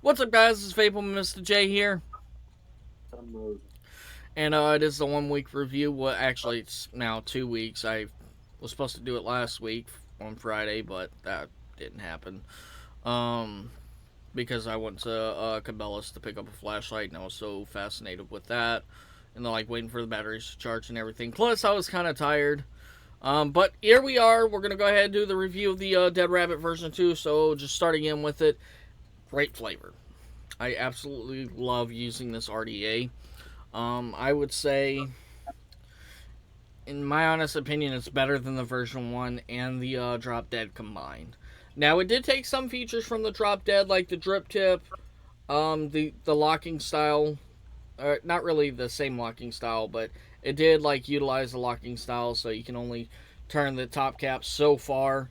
What's up, guys? It's Fable Mr. J here, Mode. and it is the 1 week review. Well, actually, it's now 2 weeks. I was supposed to do it last week on Friday, but that didn't happen. Um, because I went to Cabela's to pick up a flashlight, and I was so fascinated with that, and then like waiting for the batteries to charge and everything. Plus, I was kind of tired. But here we are. We're gonna go ahead and do the review of the Dead Rabbit version 2. So just starting in with it, great flavor. I absolutely love using this RDA. I would say, in my honest opinion, it's better than the version 1 and the Drop Dead combined. Now, it did take some features from the Drop Dead, like the drip tip, the locking style. Not really the same locking style, but it did like utilize the locking style, so you can only turn the top cap so far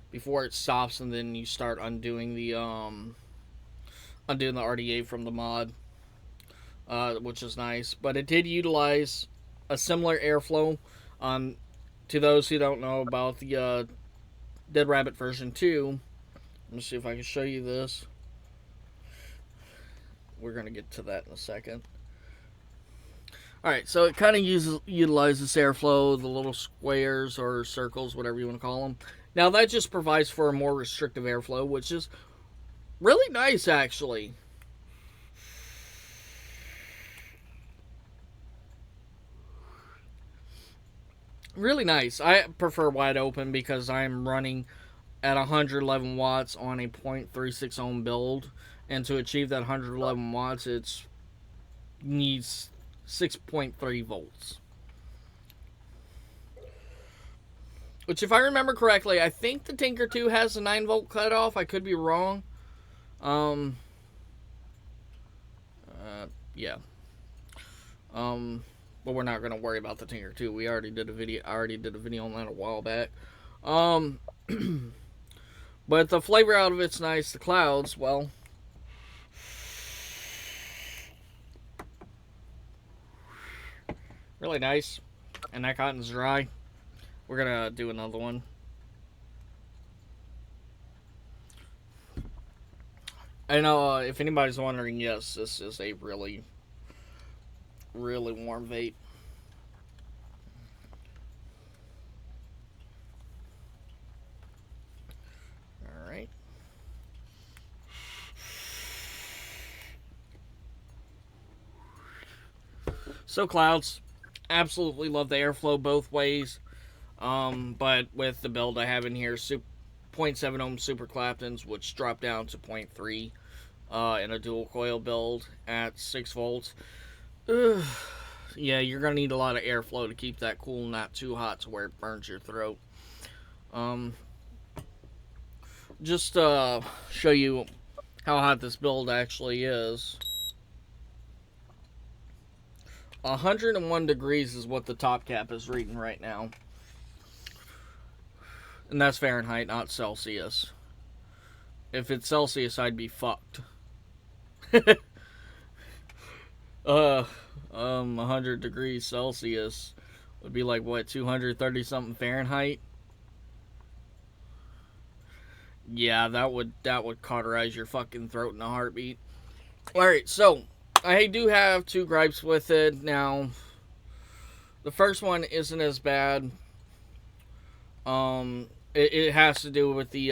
before it stops, and then you start undoing the RDA from the mod, which is nice. But it did utilize a similar airflow. Um, to those who don't know about the Dead Rabbit version 2, let me see if I can show you this. We're going to get to that in a second. Alright, so it kind of utilizes airflow, the little squares or circles, whatever you want to call them. Now, that just provides for a more restrictive airflow, which is really nice, actually. Really nice. I prefer wide open because I'm running at 111 watts on a 0.36 ohm build, and to achieve that 111 watts, it needs 6.3 volts. Which, if I remember correctly, I think the Tinker 2 has a 9 volt cutoff. I could be wrong. Um, yeah. Um, but we're not gonna worry about the Tinker 2. We already did a video. I already did a video on that a while back. Um, but the flavor out of it's nice. The clouds, well, really nice. And that cotton's dry. We're gonna do another one. I know if anybody's wondering, yes, this is a really, really warm vape. All right. So clouds, absolutely love the airflow both ways. But with the build I have in here, zero point 0.7 ohm Super Claptons, which drop down to zero point 0.3 in a dual coil build at 6 volts. Ugh. Yeah, you're gonna need a lot of airflow to keep that cool, not too hot to where it burns your throat. Um, just show you how hot this build actually is. 101 degrees is what the top cap is reading right now. And that's Fahrenheit, not Celsius. If it's Celsius, I'd be fucked. uh, 100 degrees Celsius would be like, what, 230 something Fahrenheit? Yeah, that would cauterize your fucking throat in a heartbeat. Alright, so I do have two gripes with it. Now, the first one isn't as bad. It has to do with the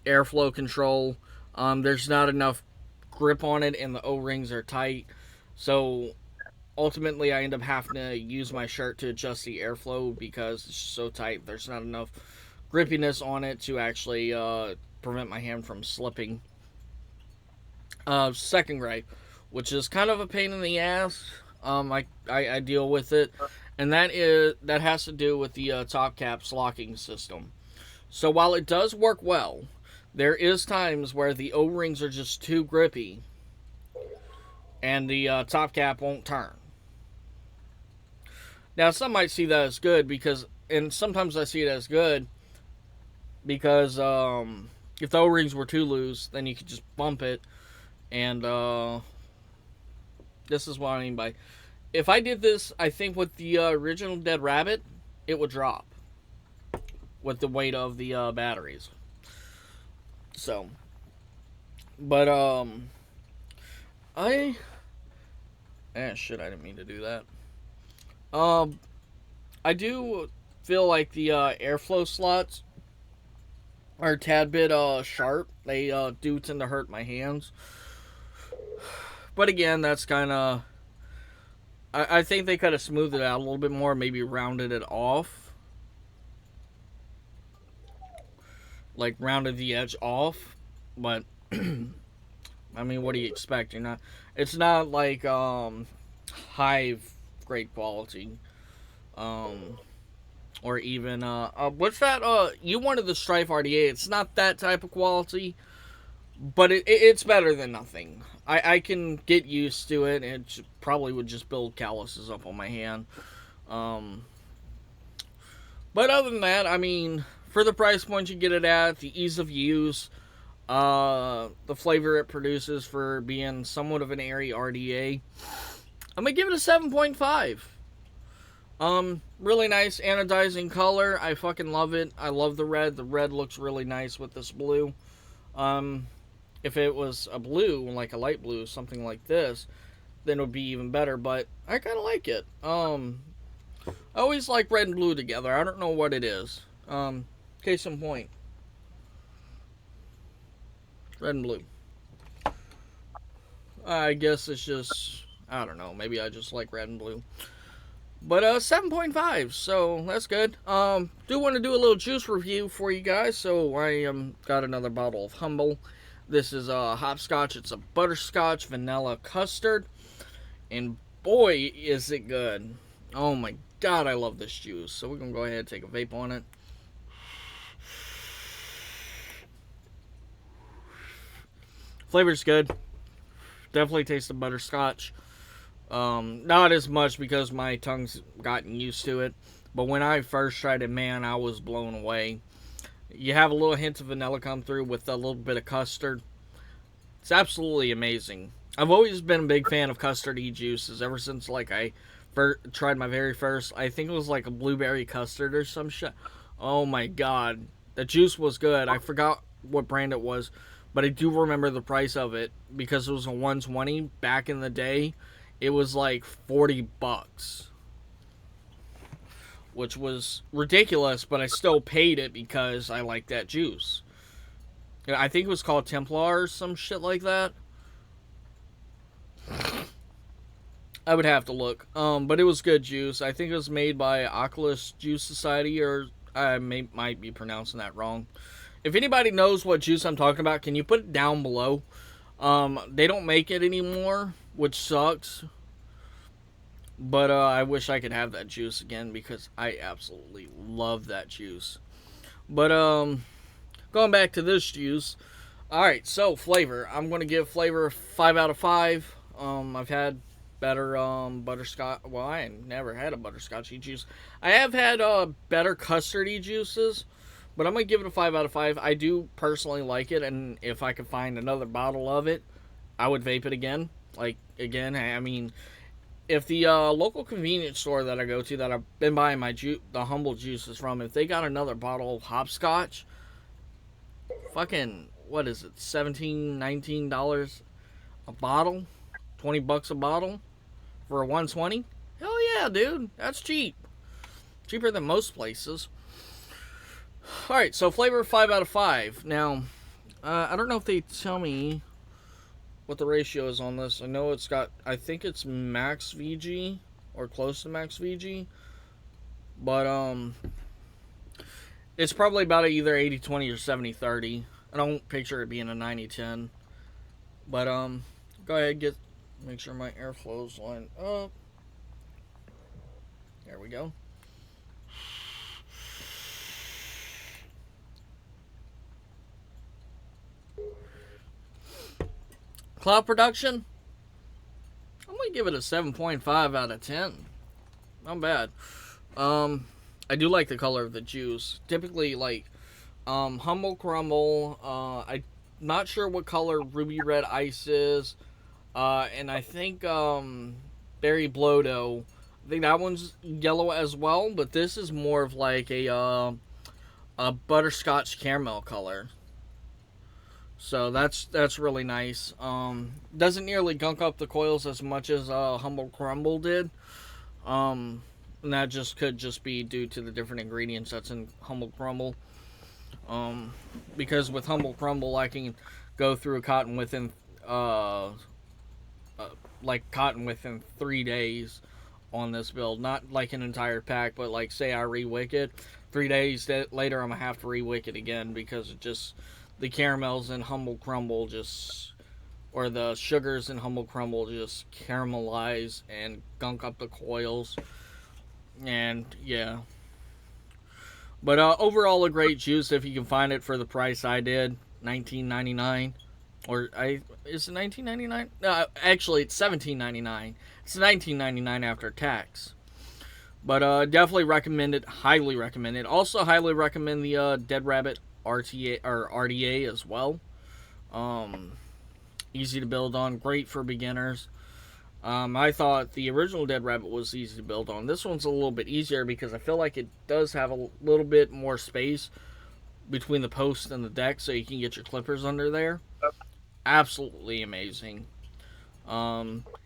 airflow control. There's not enough grip on it, and the O rings are tight. So ultimately, I end up having to use my shirt to adjust the airflow because it's so tight. There's not enough grippiness on it to actually prevent my hand from slipping. Second gripe, which is kind of a pain in the ass. I deal with it, and that has to do with the top caps locking system. So while it does work well, there is times where the O rings are just too grippy, and the top cap won't turn. Now some might see that as good because, and sometimes I see it as good because if the O rings were too loose, then you could just bump it, and this is what I mean by, if I did this, I think with the original Dead Rabbit, it would drop with the weight of the batteries. So, but Shit, I didn't mean to do that. I do feel like the airflow slots are a tad bit sharp. They do tend to hurt my hands. But again, that's kind of. I think they could have smoothed it out a little bit more, maybe rounded it off. Like rounded the edge off. But I mean, what do you expect? You're not. It's not like high grade quality. Or even what's that? You wanted the Strife RDA. It's not that type of quality, but it's better than nothing. I can get used to it. It probably would just build calluses up on my hand. But other than that, I mean, for the price point you get it at, the ease of use, the flavor it produces for being somewhat of an airy RDA, I'm gonna give it a 7.5. Really nice anodizing color. I fucking love it. I love the red. The red looks really nice with this blue. If it was a blue, like a light blue, something like this, then it would be even better. But I kind of like it. I always like red and blue together. I don't know what it is. Case in point. Red and blue. I guess it's just, I don't know. Maybe I just like red and blue. But 7.5, so that's good. Do want to do a little juice review for you guys. So I got another bottle of Humble. This is a hopscotch. It's a butterscotch vanilla custard, and boy is it good. Oh my god, I love this juice. So we're gonna go ahead and take a vape on it. Flavor's good. Definitely taste the butterscotch. Not as much because my tongue's gotten used to it. But when I first tried it, man, I was blown away. You have a little hint of vanilla come through with a little bit of custard. It's absolutely amazing. I've always been a big fan of custardy juices ever since like I tried my very first. I think it was like a blueberry custard or some shit. Oh my god. The juice was good. I forgot what brand it was. But I do remember the price of it because it was a 120 back in the day. It was like $40, which was ridiculous, but I still paid it because I like that juice. I think it was called Templar or some shit like that. I would have to look. But it was good juice. I think it was made by Oculus Juice Society, or I might be pronouncing that wrong. If anybody knows what juice I'm talking about, can you put it down below? They don't make it anymore, which sucks. But I wish I could have that juice again because I absolutely love that juice. But going back to this juice. Alright, so flavor. I'm going to give flavor 5 out of 5. I've had better butterscotch. Well, I never had a butterscotchy juice. I have had better custardy juices. But I'm going to give it a 5 out of 5. I do personally like it, and if I could find another bottle of it, I would vape it again. Like, again, I mean, if the local convenience store that I go to that I've been buying the Humble juices from, if they got another bottle of hopscotch, fucking, what is it, $17, $19 a bottle? $20 a bottle for a 120? Hell yeah, dude. That's cheap. Cheaper than most places. Alright, so flavor 5 out of 5. Now, I don't know if they tell me what the ratio is on this. I know it's got, I think it's max VG, or close to max VG. But, it's probably about either 80-20 or 70-30. I don't picture it being a 90-10. But, go ahead, make sure my airflow's lined up. There we go. Cloud production, I'm going to give it a 7.5 out of 10. Not bad. I do like the color of the juice. Typically, like, Humble Crumble, I'm not sure what color Ruby Red Ice is, and I think, Berry Blodo, I think that one's yellow as well, but this is more of like a butterscotch caramel color. So that's really nice. Doesn't nearly gunk up the coils as much as Humble Crumble did. And that could just be due to the different ingredients that's in Humble Crumble. Because with Humble Crumble, I can go through a cotton within cotton within 3 days on this build. Not like an entire pack, but like say I rewick it, 3 days later I'm gonna have to rewick it again because it just the caramels in Humble Crumble or the sugars in Humble Crumble just caramelize and gunk up the coils. And yeah, but overall a great juice if you can find it for the price I did, $19.99. Or is it $19.99? No, actually it's $17.99. It's $19.99 after tax. But definitely recommend it. Highly recommend it. Also highly recommend the Dead Rabbit RTA or RDA as well. Easy to build on. Great for beginners. I thought the original Dead Rabbit was easy to build on. This one's a little bit easier because I feel like it does have a little bit more space between the post and the deck, so you can get your clippers under there. Absolutely amazing.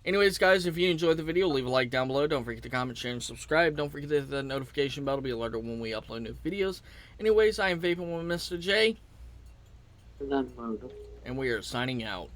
Anyways, guys, if you enjoyed the video, leave a like down below. Don't forget to comment, share, and subscribe. Don't forget to hit the notification bell to be alerted when we upload new videos. Anyways, I am Vaping with Mr. J, And then Modem. and we are signing out.